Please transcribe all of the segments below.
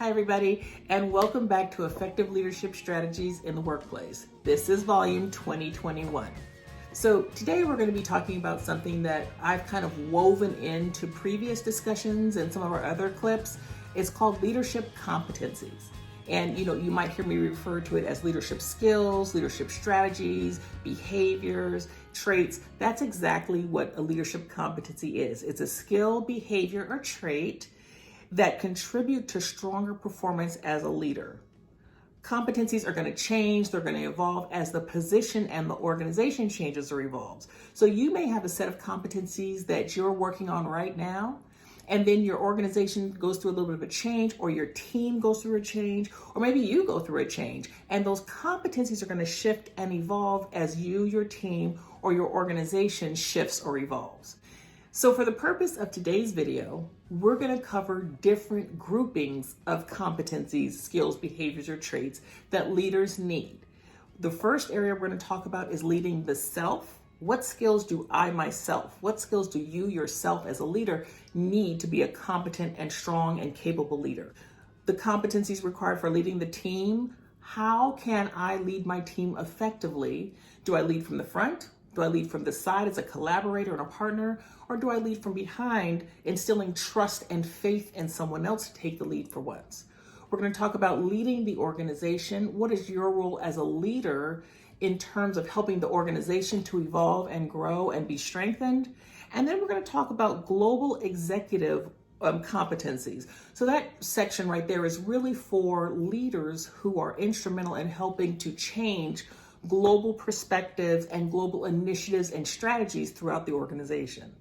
Hi, everybody, and welcome back to Effective Leadership Strategies in the Workplace. This is volume 2021. So today we're going to be talking about something that I've kind of woven into previous discussions and some of our other clips. It's called leadership competencies. And you might hear me refer to it as leadership skills, leadership strategies, behaviors, traits. That's exactly what a leadership competency is. It's a skill, behavior, or trait that contribute to stronger performance as a leader. Competencies are going to change, they're going to evolve as the position and the organization changes or evolves. So you may have a set of competencies that you're working on right now, and then your organization goes through a little bit of a change, or your team goes through a change, or maybe you go through a change, and those competencies are going to shift and evolve as you, your team, or your organization shifts or evolves. So for the purpose of today's video, we're going to cover different groupings of competencies, skills, behaviors, or traits that leaders need. The first area we're going to talk about is leading the self. What skills do I myself, what skills do you yourself as a leader need to be a competent and strong and capable leader? The competencies required for leading the team. How can I lead my team effectively? Do I lead from the front? Do I lead from the side as a collaborator and a partner? Or do I lead from behind, instilling trust and faith in someone else to take the lead for once? We're going to talk about leading the organization. What is your role as a leader in terms of helping the organization to evolve and grow and be strengthened? And then we're going to talk about global executive competencies. So that section right there is really for leaders who are instrumental in helping to change global perspectives and global initiatives and strategies throughout the organization.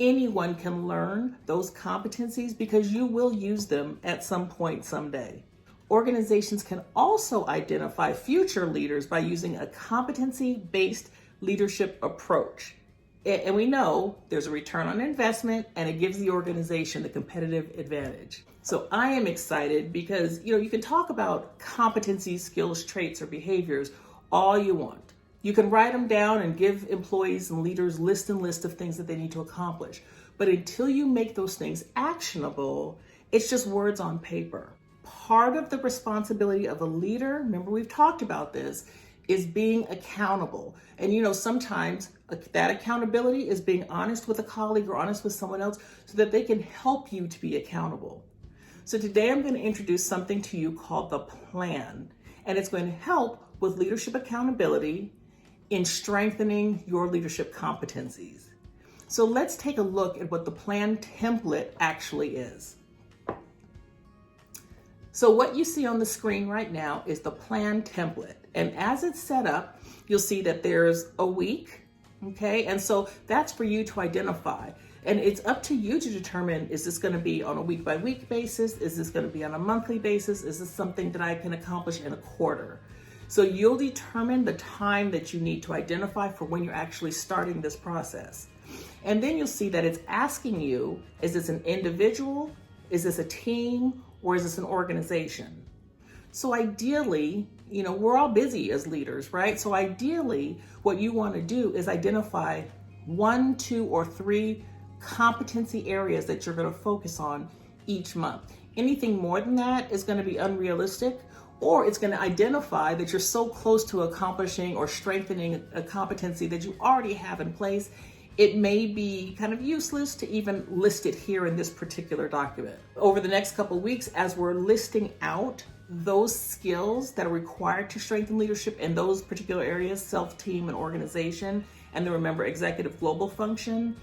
Anyone can learn those competencies because you will use them at some point someday. Organizations can also identify future leaders by using a competency-based leadership approach. And we know there's a return on investment, and it gives the organization the competitive advantage. So I am excited because, you can talk about competencies, skills, traits, or behaviors all you want. You can write them down and give employees and leaders list of things that they need to accomplish. But until you make those things actionable, it's just words on paper. Part of the responsibility of a leader, remember we've talked about this, is being accountable. And sometimes that accountability is being honest with a colleague or honest with someone else so that they can help you to be accountable. So today I'm going to introduce something to you called the plan. And it's going to help with leadership accountability in strengthening your leadership competencies. So let's take a look at what the plan template actually is. So what you see on the screen right now is the plan template. And as it's set up, you'll see that there's a week, okay? And so that's for you to identify. And it's up to you to determine, is this going to be on a week-by-week basis? Is this going to be on a monthly basis? Is this something that I can accomplish in a quarter? So you'll determine the time that you need to identify for when you're actually starting this process. And then you'll see that it's asking you, is this an individual? Is this a team? Or is this an organization? So ideally, we're all busy as leaders, right? So ideally, what you want to do is identify 1, 2, or 3 competency areas that you're going to focus on each month. Anything more than that is going to be unrealistic, or it's going to identify that you're so close to accomplishing or strengthening a competency that you already have in place. It may be kind of useless to even list it here in this particular document. Over the next couple of weeks, as we're listing out those skills that are required to strengthen leadership in those particular areas, self, team, and organization, and then remember executive global function,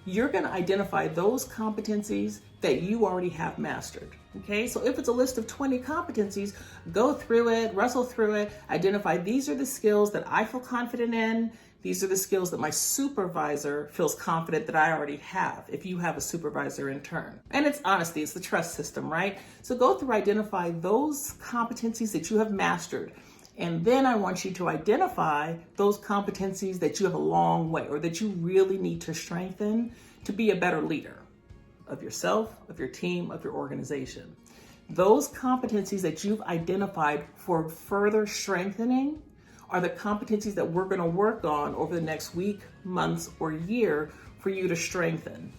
you're going to identify those competencies that you already have mastered. Okay, so if it's a list of 20 competencies, go through it, wrestle through it, identify these are the skills that I feel confident in. These are the skills that my supervisor feels confident that I already have, if you have a supervisor in turn. And it's honesty, it's the trust system, right? So go through, identify those competencies that you have mastered. And then I want you to identify those competencies that you have a long way or that you really need to strengthen to be a better leader of yourself, of your team, of your organization. Those competencies that you've identified for further strengthening are the competencies that we're going to work on over the next week, months, or year for you to strengthen.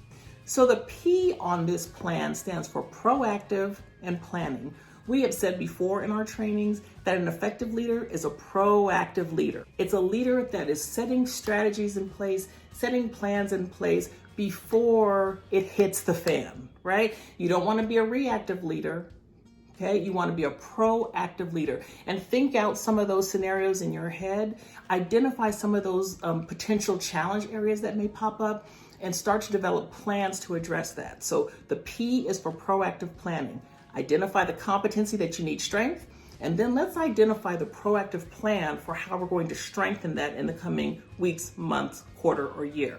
So the P on this plan stands for proactive, and planning. We have said before in our trainings that an effective leader is a proactive leader. It's a leader that is setting strategies in place, setting plans in place before it hits the fan, right? You don't want to be a reactive leader. Okay, you want to be a proactive leader and think out some of those scenarios in your head, identify some of those potential challenge areas that may pop up, and start to develop plans to address that. So the P is for proactive planning. Identify the competency that you need strength, and then let's identify the proactive plan for how we're going to strengthen that in the coming weeks, months, quarter, or year.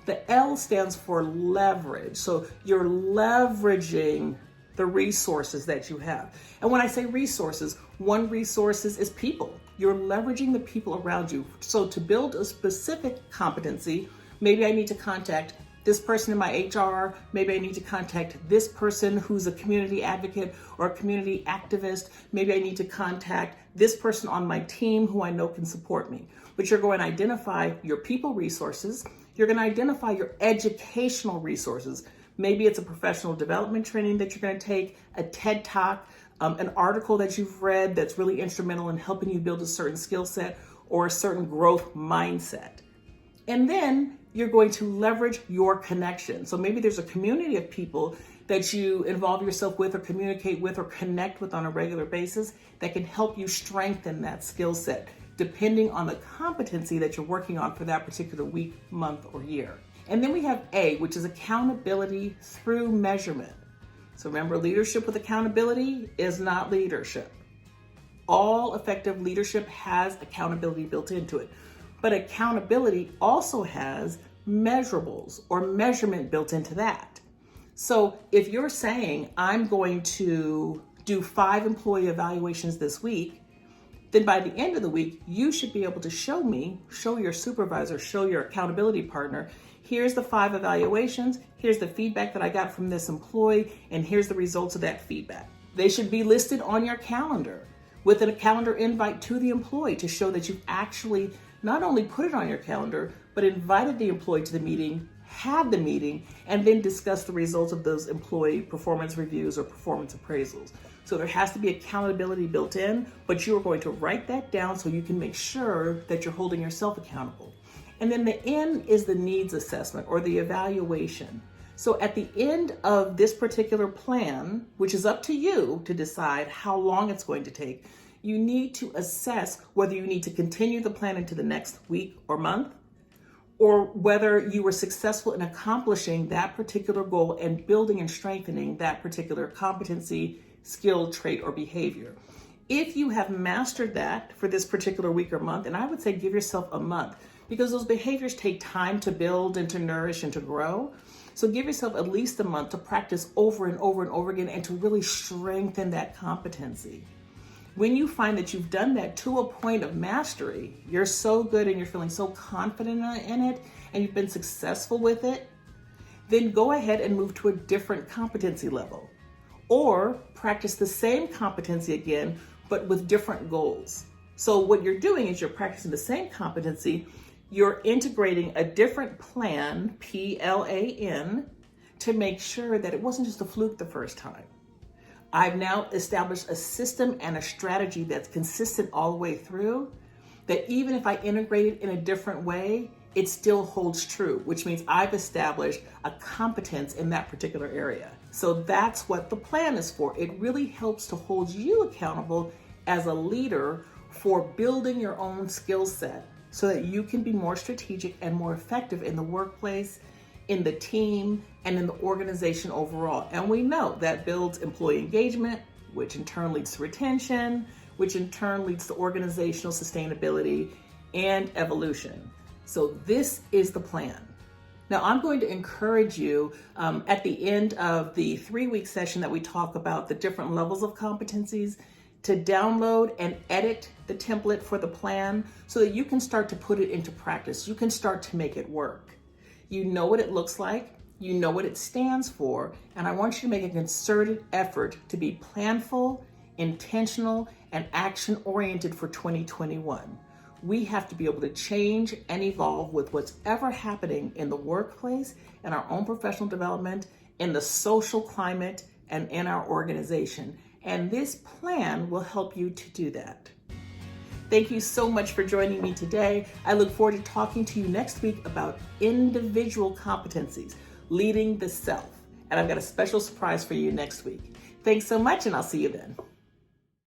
The L stands for leverage. So you're leveraging the resources that you have. And when I say resources, one resource is people. You're leveraging the people around you. So to build a specific competency, maybe I need to contact this person in my HR, maybe I need to contact this person who's a community advocate or a community activist, maybe I need to contact this person on my team who I know can support me. But you're going to identify your people resources, you're going to identify your educational resources. Maybe it's a professional development training that you're going to take, a TED Talk, an article that you've read that's really instrumental in helping you build a certain skill set or a certain growth mindset. And then you're going to leverage your connection. So maybe there's a community of people that you involve yourself with or communicate with or connect with on a regular basis that can help you strengthen that skill set, depending on the competency that you're working on for that particular week, month, or year. And then we have A, which is accountability through measurement. So remember, leadership with accountability is not leadership. All effective leadership has accountability built into it. But accountability also has measurables or measurement built into that. So if you're saying, I'm going to do 5 employee evaluations this week, then by the end of the week, you should be able to show me, show your supervisor, show your accountability partner, here's the 5 evaluations, here's the feedback that I got from this employee, and here's the results of that feedback. They should be listed on your calendar with a calendar invite to the employee to show that you've actually not only put it on your calendar, but invited the employee to the meeting, had the meeting, and then discuss the results of those employee performance reviews or performance appraisals. So there has to be accountability built in, but you are going to write that down so you can make sure that you're holding yourself accountable. And then the N is the needs assessment or the evaluation. So at the end of this particular plan, which is up to you to decide how long it's going to take, you need to assess whether you need to continue the plan into the next week or month, or whether you were successful in accomplishing that particular goal and building and strengthening that particular competency, skill, trait, or behavior. If you have mastered that for this particular week or month, and I would say give yourself a month, because those behaviors take time to build and to nourish and to grow. So give yourself at least a month to practice over and over and over again and to really strengthen that competency. When you find that you've done that to a point of mastery, you're so good and you're feeling so confident in it and you've been successful with it, then go ahead and move to a different competency level. Or practice the same competency again, but with different goals. So what you're doing is you're practicing the same competency, you're integrating a different plan, PLAN, to make sure that it wasn't just a fluke the first time. I've now established a system and a strategy that's consistent all the way through, that even if I integrate it in a different way, it still holds true, which means I've established a competence in that particular area. So that's what the plan is for. It really helps to hold you accountable as a leader for building your own skill set so that you can be more strategic and more effective in the workplace, in the team, and in the organization overall. And we know that builds employee engagement, which in turn leads to retention, which in turn leads to organizational sustainability and evolution. So this is the plan. Now I'm going to encourage you at the end of the 3-week session that we talk about the different levels of competencies to download and edit the template for the plan so that you can start to put it into practice. You can start to make it work. You know what it looks like, you know what it stands for, and I want you to make a concerted effort to be planful, intentional, and action-oriented for 2021. We have to be able to change and evolve with what's ever happening in the workplace, in our own professional development, in the social climate, and in our organization. And this plan will help you to do that. Thank you so much for joining me today. I look forward to talking to you next week about individual competencies, leading the self. And I've got a special surprise for you next week. Thanks so much, and I'll see you then.